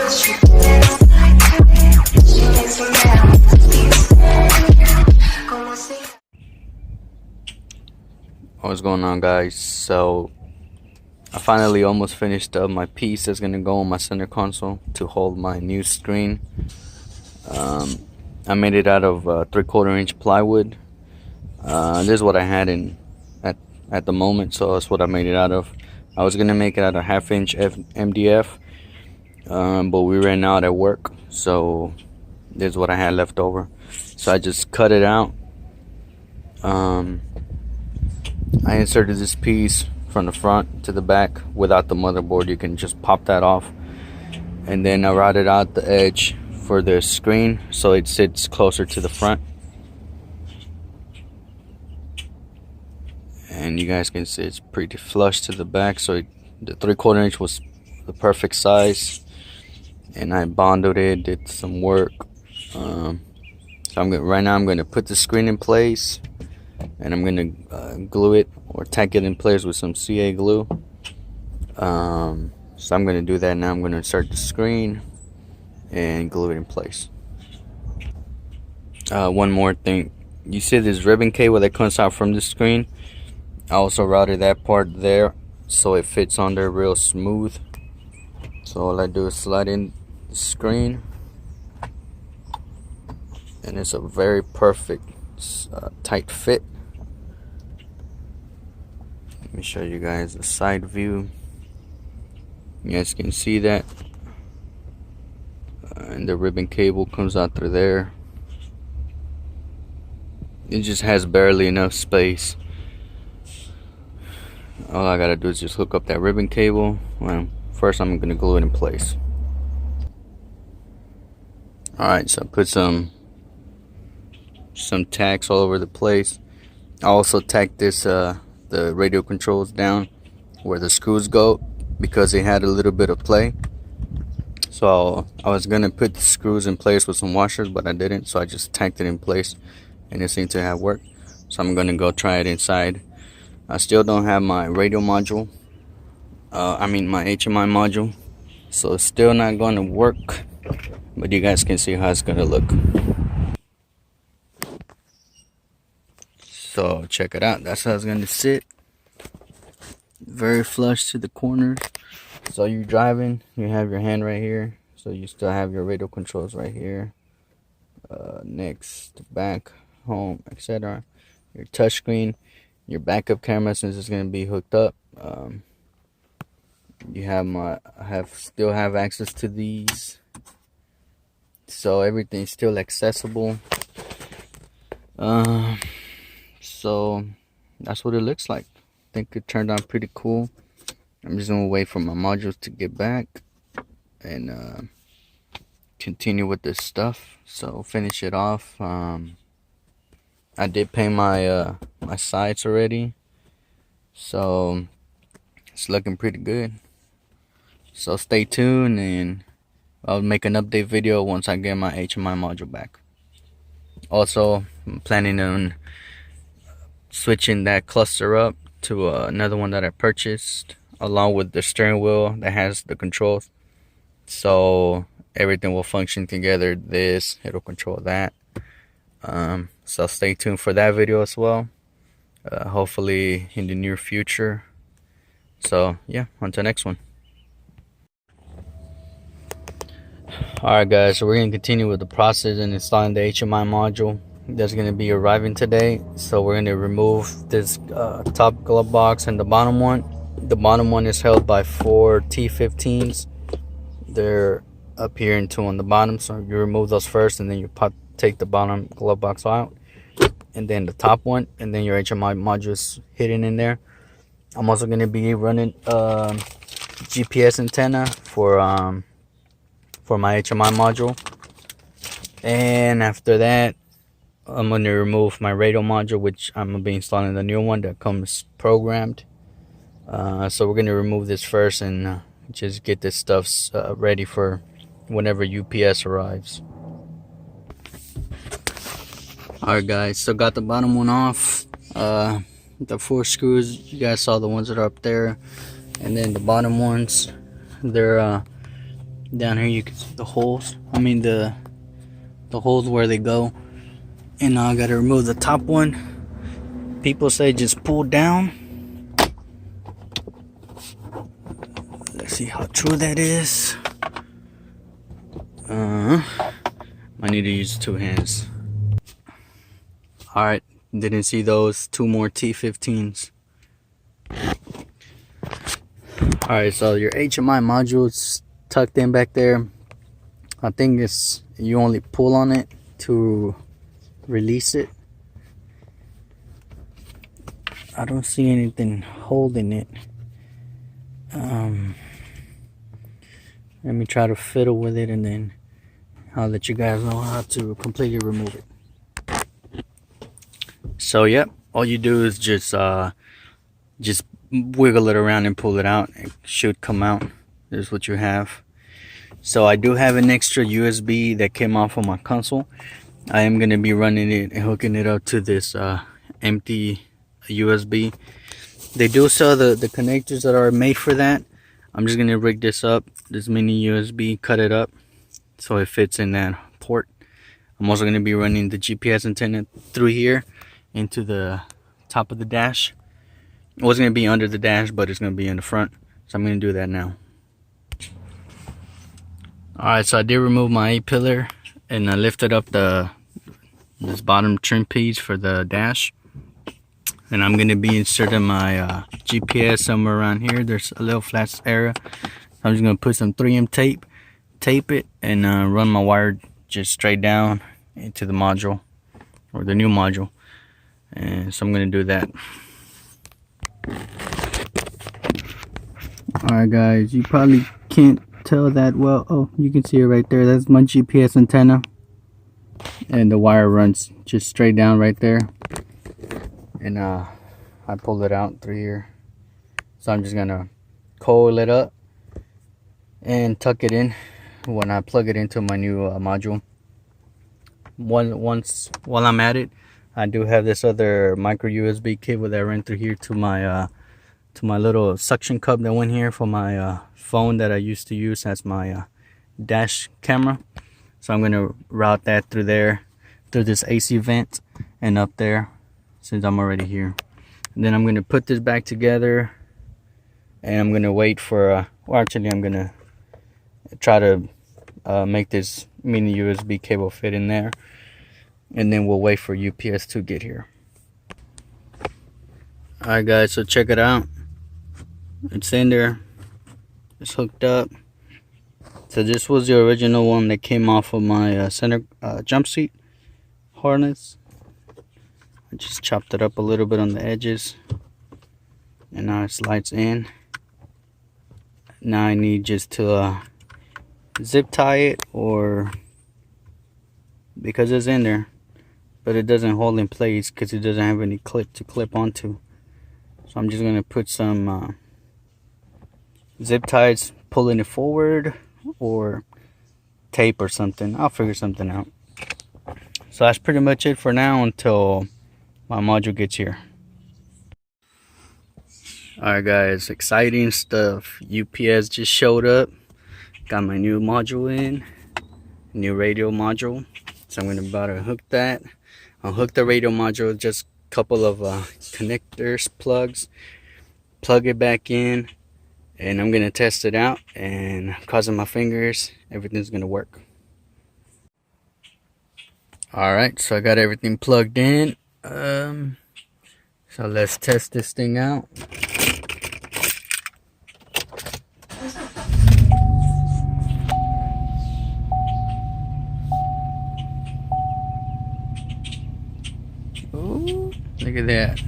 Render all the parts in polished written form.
What's going on, guys? So I finally almost finished up my piece that's gonna go on my center console to hold my new screen. I made it out of 3/4 inch plywood. This is what I had at the moment, so that's what I made it out of. I was gonna make it out of 1/2 inch MDF, but we ran out at work, so this is what I had left over. So I just cut it out. I inserted this piece from the front to the back without the motherboard. You can just pop that off, and then I routed out the edge for the screen so it sits closer to the front, and you guys can see it's pretty flush to the back. So the 3/4 inch was the perfect size, and I bonded it, did some work. So right now I'm gonna put the screen in place, and I'm gonna glue it or tack it in place with some CA glue. So I'm gonna do that now. I'm gonna insert the screen and glue it in place. One more thing, you see this ribbon cable that comes out from the screen? I also routed that part there so it fits on there real smooth. So all I do is slide in the screen, and it's a very perfect tight fit. Let me show you guys the side view. You guys can see that, and the ribbon cable comes out through there. It just has barely enough space. All I gotta do is just hook up that ribbon cable. Well, first I'm gonna glue it in place. Alright, so I put some tacks all over the place. I also tacked this the radio controls down where the screws go, because they had a little bit of play. So I was gonna put the screws in place with some washers, but I didn't, so I just tacked it in place, and it seemed to have worked. So I'm gonna go try it inside. I still don't have my radio module, my HMI module, so it's still not gonna work, but you guys can see how it's gonna look. So check it out, that's how it's gonna sit. Very flush to the corners. So you're driving, you have your hand right here, so you still have your radio controls right here, next, back, home, etc. Your touch screen, your backup camera, since it's gonna be hooked up. You have still have access to these, so everything's still accessible. So that's what it looks like. I think it turned out pretty cool. I'm just gonna wait for my modules to get back and continue with this stuff. So finish it off. I did paint my my sides already, so it's looking pretty good. So stay tuned, and I'll make an update video once I get my HMI module back. Also, I'm planning on switching that cluster up to another one that I purchased, along with the steering wheel that has the controls, so everything will function together. It'll control that. So stay tuned for that video as well, hopefully in the near future. So yeah, on to the next one. Alright guys, so we're going to continue with the process and installing the HMI module that's going to be arriving today. So we're going to remove this top glove box and the bottom one. The bottom one is held by 4 T15s. They're up here and 2 on the bottom, so you remove those first, and then you take the bottom glove box out, and then the top one, and then your HMI module is hidden in there. I'm also going to be running GPS antenna for my HMI module, and after that I'm going to remove my radio module, which I'm going to be installing the new one that comes programmed. So we're going to remove this first and just get this stuff ready for whenever UPS arrives. Alright guys, so got the bottom one off. The 4 screws, you guys saw the ones that are up there, and then the bottom ones, they're Down here you can see the holes. I mean the holes where they go. And now I gotta remove the top one. People say just pull down. Let's see how true that is. I need to use 2 hands. Alright, didn't see those 2 more T15s. Alright, so your HMI module is tucked in back there. I think it's you only pull on it to release it. I don't see anything holding it. Let me try to fiddle with it, and then I'll let you guys know how to completely remove it. So yep, all you do is just wiggle it around and pull it out. It should come out. This is what you have. So I do have an extra USB that came off of my console. I am going to be running it and hooking it up to this empty USB. They do sell the connectors that are made for that. I'm just going to rig this up, this mini USB, cut it up so it fits in that port. I'm also going to be running the GPS antenna through here into the top of the dash. It wasn't going to be under the dash, but it's going to be in the front. So I'm going to do that now. Alright, so I did remove my A-pillar and I lifted up this bottom trim piece for the dash. And I'm going to be inserting my GPS somewhere around here. There's a little flat area. I'm just going to put some 3M tape it, and run my wire just straight down into the module, or the new module. And so I'm going to do that. Alright guys, you probably can't tell that well. Oh, you can see it right there. That's my GPS antenna. And the wire runs just straight down right there. And I pulled it out through here. So I'm just gonna coil it up and tuck it in when I plug it into my new module. Once while I'm at it, I do have this other micro USB cable that ran through here to my little suction cup that went here for my phone that I used to use as my dash camera. So I'm gonna route that through there, through this AC vent and up there, since I'm already here. And then I'm going to put this back together, and I'm going to wait for well, actually I'm going to try to make this mini USB cable fit in there, and then we'll wait for UPS to get here. Alright guys, so check it out. It's in there, it's hooked up. So this was the original one that came off of my center jump seat harness. I just chopped it up a little bit on the edges, and now it slides in. Now I need just to zip tie it, or because it's in there, but it doesn't hold in place because it doesn't have any clip to clip onto. So I'm just going to put some zip ties pulling it forward, or tape or something. I'll figure something out. So that's pretty much it for now until my module gets here. Alright guys, exciting stuff. UPS just showed up. Got my new module in, new radio module. So I'm gonna about to hook that. I'll hook the radio module, just a couple of connectors, plugs, plug it back in, and I'm gonna test it out, and crossing my fingers everything's gonna work. Alright, so I got everything plugged in. So let's test this thing out. Ooh, look at that.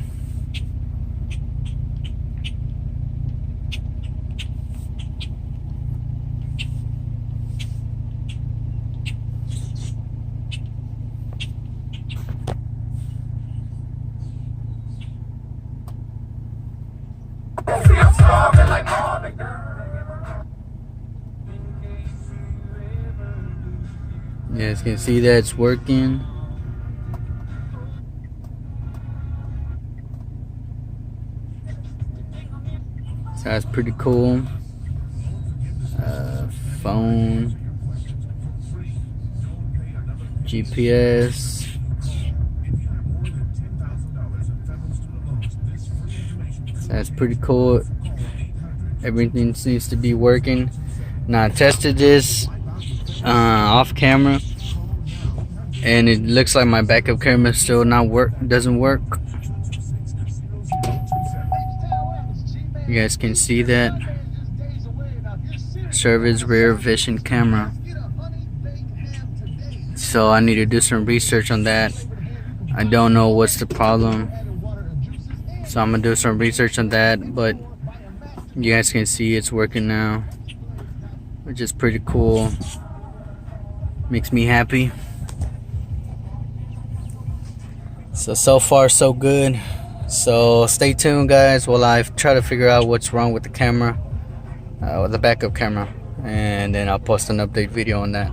You guys can see that it's working. So that's pretty cool. phone, GPS. That's pretty cool. Everything seems to be working. Now I tested this off camera, and it looks like my backup camera still doesn't work. You guys can see that. Service rear vision camera. So I need to do some research on that. I don't know what's the problem, so I'm gonna do some research on that. But you guys can see it's working now, which is pretty cool. Makes me happy. So far so good. So stay tuned, guys, while I try to figure out what's wrong with the camera, with the backup camera, and then I'll post an update video on that.